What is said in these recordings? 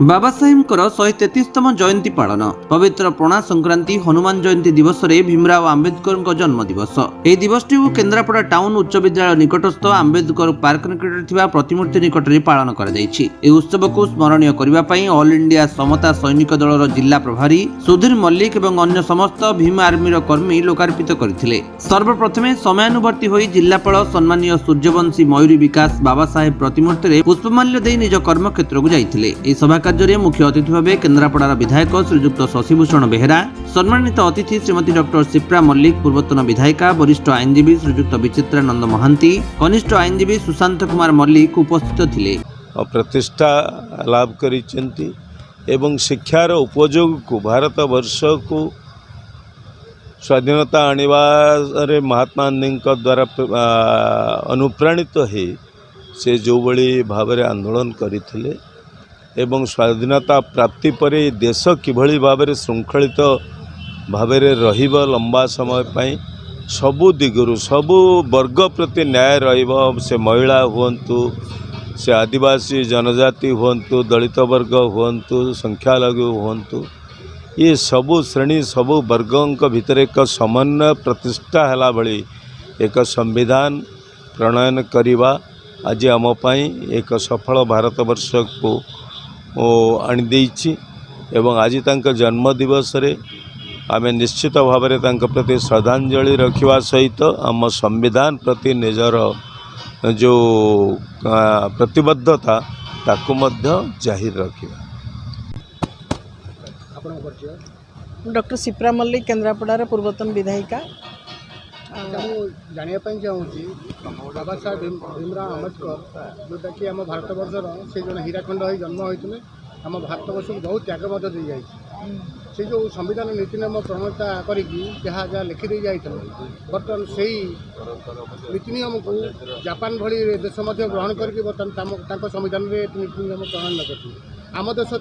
बाबा साहेबଙ୍କର 133तम जयंती पालन पवित्र पणा संक्रांति हनुमान जयंती दिवस रे भीमराव आंबेडकर जन्म दिवस। यह दिवसटी केन्द्रापड़ा टाउन उच्च विद्यालय निकटस्थ आंबेडकर पार्क निकट थिबा प्रतिमूर्ति निकट रे पालन करा जायछि। ए उत्सव को स्मरणीय करबा पई ऑल इंडिया समता सैनिक दलर जिला प्रभारी सुधीर मल्लिक एवं अन्य समस्त भीम आर्मीर कर्मी लोकार्पित करथिले। सर्वप्रथमे समयानुवर्ती होई जिल्लापाल सम्मानीय सूर्यवंशी मयूरी विकास बाबा साहेब प्रतिमूर्ति रे पुष्पमाल्य देई निज कर्मक्षेत्र को जाइथिले। ए सभा कार्य मुख्य अतिथि भाव केन्द्रापड़ार विधायक श्रीजुक्त शशिभूषण बेहेरा, सम्मानित अतिथि श्रीमती डॉक्टर सिप्रा मल्लिक, पूर्वतन विधायिका वरिष्ठ आईनजीवी श्रीजुक्त विचित्रानंद महांती, कनिष्ठ आईनजीवी सुशांत कुमार मल्लिक उपस्थित थिले। प्रतिष्ठा लाभ करिसेंती एवं शिक्षार उपयोग को भारत वर्ष को स्वाधीनता आनिबारे महात्मा गांधी द्वारा अनुप्राणित है से जो बड़ी भाव आंदोलन करथिले एवं स्वाधीनता प्राप्ति पर देश किभली भाव श्रृंखलित भाव रहिब लंबा समय पाई सबु दिगरु सबु वर्ग प्रति न्याय रहिब, से महिला हुंतु, से आदिवासी जनजाति हुंतु, दलित वर्ग हुंतु, संख्यालघु हुंतु, ये सबु श्रेणी सबु वर्गों भितर एक समन्वय प्रतिष्ठा हला भली एक संविधान प्रणयन करिबा आज आम पाई एक सफल भारत वर्ष को आनी देइछि। एवं आज तांका जन्म दिवस रे आमे निश्चित भाव में तांका प्रति श्रद्धांजलि रखिवा सहित आम संविधान प्रति निजर जो प्रतिबद्धता ताकू मध्य जाहिर रखिवा। डॉक्टर सिप्रा मल्लिक केन्द्रापड़ार पूर्वतन विधायिका। जानिया चाहूँगी बाबा साहेब भीमराव आंबेडकर जोटा कि आम भारत वर्षर से जो हीराखंड हो जन्म होते आम भारत वर्ष को बहुत त्याग दी जाए से जो संविधान नीति नियम प्रणता करी जहाँ जहाँ लिखिदी जाते बर्तमान से नीति नियम को जापान भली देश ग्रहण करके बर्तमान संविधान में नीति नियम प्रणयन कर आम देश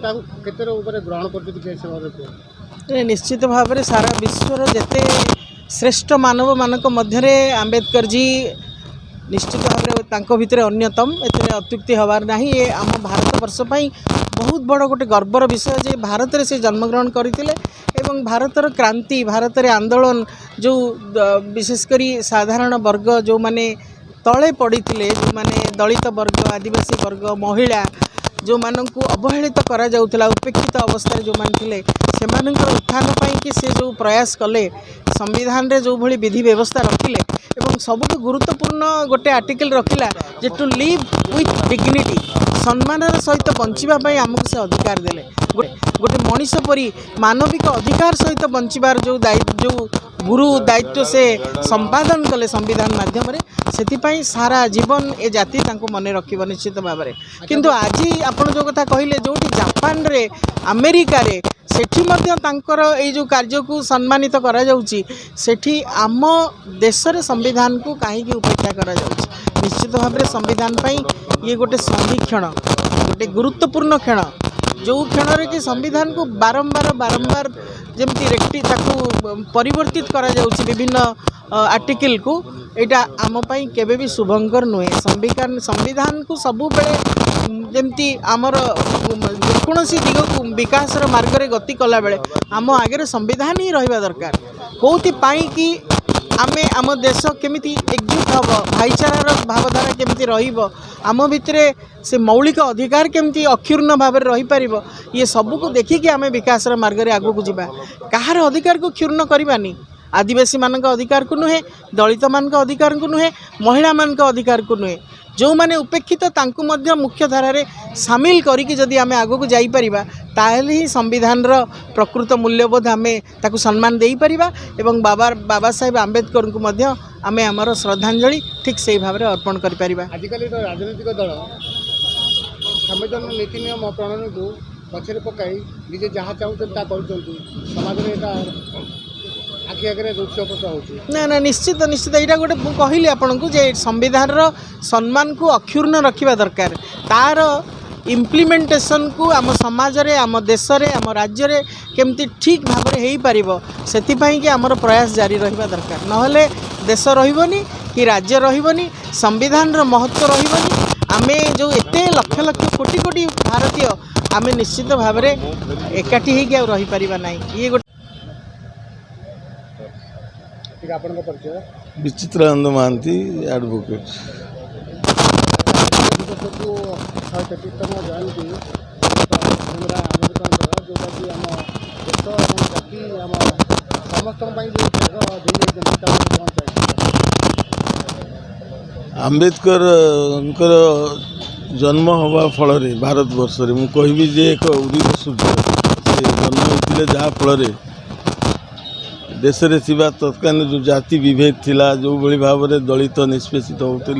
केते ग्रहण कर निश्चित भाव में सारा विश्वर जेते श्रेष्ठ मानव मानक मध्य आंबेडकर जी निश्चित भाव में भितर अन्यतम एते अत्युक्ति हबार नहीं। ये आम भारत वर्ष पाई बहुत बड़ गोटे गर्वर विषय जे भारत रे से जन्मग्रहण करथिले एवं भारतर क्रांति भारत रे आंदोलन जो विशेषकर साधारण वर्ग जो माने तले पड़ी जो माने दलित वर्ग आदिवासी वर्ग महिला जो मानक अवहेलित करा जाउथला उपेक्षित अवस्था जो मान थिले सेमानकर उत्थान पाई कि से जो प्रयास कले संविधान रे जो भली विधि व्यवस्था रखिले एवं सबुठ गुरुत्वपूर्ण गोटे आर्टिकल रखिला जे टू लिव विथ डिग्निटी सम्मानर सहित बंचिबा आमको से अधिकार देले गोटे मनीष परी मानविक अधिकार सहित बंचिबार जो जो गुरु दायित्व से संपादन कले संविधान माध्यम से सारा जीवन ए जाति तांको मने रखिब निश्चित भाव में। किंतु आज आपण जो कथा कहले जो जापान रे अमेरिका रे सेठी मध्य तांकर ए जो कार्य को सम्मानित करा जाउची सेठी आम देश रे संविधान को कहीं उपेक्षा करा जाउची। निश्चित भाव में संविधान पाई ये गोटे संधिक्षण गोटे गुरुत्वपूर्ण क्षण जो क्षण रे कि संविधान को बारंबार बारंबार जमती रेक्टी ताकू परिवर्तित करा जाउची विभिन्न आर्टिकल को एटा आम पाई केबे भी शुभंकर नुहे। संविधान को सबु बेले जमती आमर जेकोसी दिग को विकास मार्ग रे गति कला बेले आम आगे संविधान ही रहिबा दरकार कोथि पाई कि आमे आम देश केमिति एकजुट हम भाईचारार भावधारा केमिति रहिबो आम भितरे से मौलिक अधिकार केमिति अक्षुण्ण भाव रही पारिबो ये सबू को देखिकी आमे विकास मार्ग रे आगु को जिबा। कहार अधिकार को क्षुण्ण करबानी आदिवासी मानक अधिकार को नुहे दलित मानक अधिकार को नुहे महिला मानक अधिकार को नुहे जो माने उपेक्षित तांकु मध्य मुख्य धारा रे सामिल करिकि जदि आमे आगु को जाई परिबा ताहेले ही संविधान रो प्रकृत मूल्यबोध आमे ताकु सम्मान देई परिबा एवं बाबा साहेब आंबेडकर को मध्य आमे हमर श्रद्धांजलि ठीक सेही भाव रे अर्पण करि परिबा। आजिकल राजनीतिक दल संविधान नीति नियम प्रणयन को पछरे पकाई निजे जहाँ चाहते समाज में आखि आगे ना ना निश्चित निश्चित यहाँ गोटे कहली आपन को जे संविधान रो सम्मान को अक्षुण्ण रखिबा दरकार तार इम्प्लीमेंटेशन को आम समाज रे आम देश रे आम राज्य रे केमती ठीक भाव में हो पारिबो सेतिपई कि आमर प्रयास जारी रहिबा दरकार नहले देश रहिबोनी कि राज्य रहिबोनी संविधान रो महत्व रहिबोनी आमे जो एते लक्ष लक्ष कोटी कोटी भारतीय आमे निश्चित भाव में एकाठी हो रही पारिबा नहीं ये गोटे ठीक आपनका परिचय विचित्रानंद महांती एडवोकेट। दिवसକୁ 133तम जयंती भीमराव आम्बेडकर जोटाकि आम देश और जाति आम समस्त जो त्याग आम्बेडकर जन्म हवा फल भारत वर्ष में मुझे कहबी जे एक उदित सूर्य से जन्म होते जहाँ फल देश में तत्कालीन जो जाति विभेद थिला जो बड़ी भाव में दलित निष्पेषित होते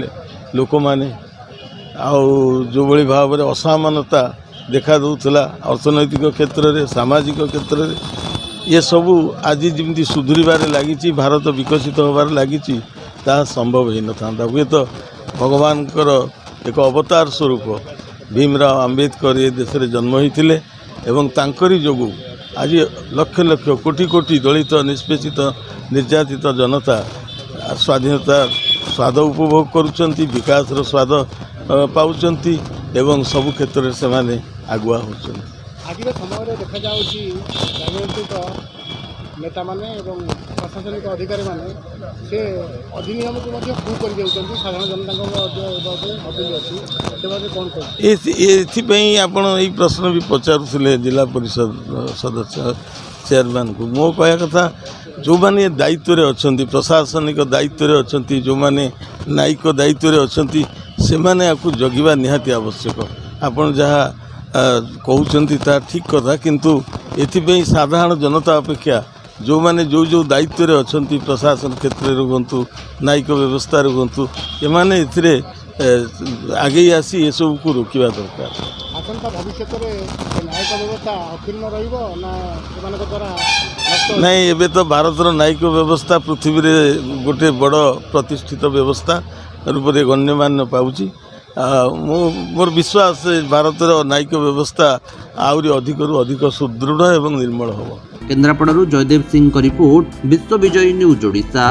लोक मैंने जो बड़ी भाव में असामानता देखा दूसरा अर्थनैतिक क्षेत्र में सामाजिक क्षेत्र में ये सबू आज जमी सुधुरबार लगी भारत विकसित होबार लगी ता संभव हो न हुए तो भगवान एक अवतार स्वरूप भीमराव आम्बेडकर ये देश में जन्म होते एवं तांकरी जोगु आज लक्ष लक्ष कोटि कोटि दलित निष्पेषित निर्यातित जनता स्वाधीनता स्वाद उपभोग करुँच विकास स्वाद पाउचंती एवं सबु क्षेत्र में से आगुआ होती। आज समय देखा राजनैतिक नेता माने एवं प्रशासनिक अधिकारी माने से अधिनियम को भू कर साधारण जनता अपील अच्छी कौन एथिपाई आपण यही प्रश्न भी पचारुले जिला परिषद सदस्य चेयरमैन को मो कह कथा जो मैंने दायित्व रे अछंती प्रशासनिक दायित्व रे अछंती जो मैंने न्यायिक दायित्व रे अछंती से माने आपको जगिबा निहाती आवश्यक आपण जहाँ कहउचंती ता ठीक कथा किंतु एथिपाई साधारण जनता अपेक्षा जो मैंने जो जो दायित्व रे अछंती प्रशासन क्षेत्र रे रुहंतु न्यायिक व्यवस्था रुहंतु एमाने एथिरे आगे आसी ये सब को रोकवा दरकार। आसंता भविष्य में न्यायिक व्यवस्था अक्षुण्ण रहिबो ना सेमानक द्वारा नहीं एबे तो भारतर न्यायिक व्यवस्था पृथ्वी रे गोटे बड़ प्रतिष्ठित व्यवस्था रूप में गण्यमान्य पाउची मोर विश्वास भारतर न्यायिक व्यवस्था आउरी अधिकरू अधिक सुदृढ़ एवं निर्मल होबो। केन्द्रापड़ारू जयदेव सिंह रिपोर्ट विश्व विजयी न्यूज ओडिशा।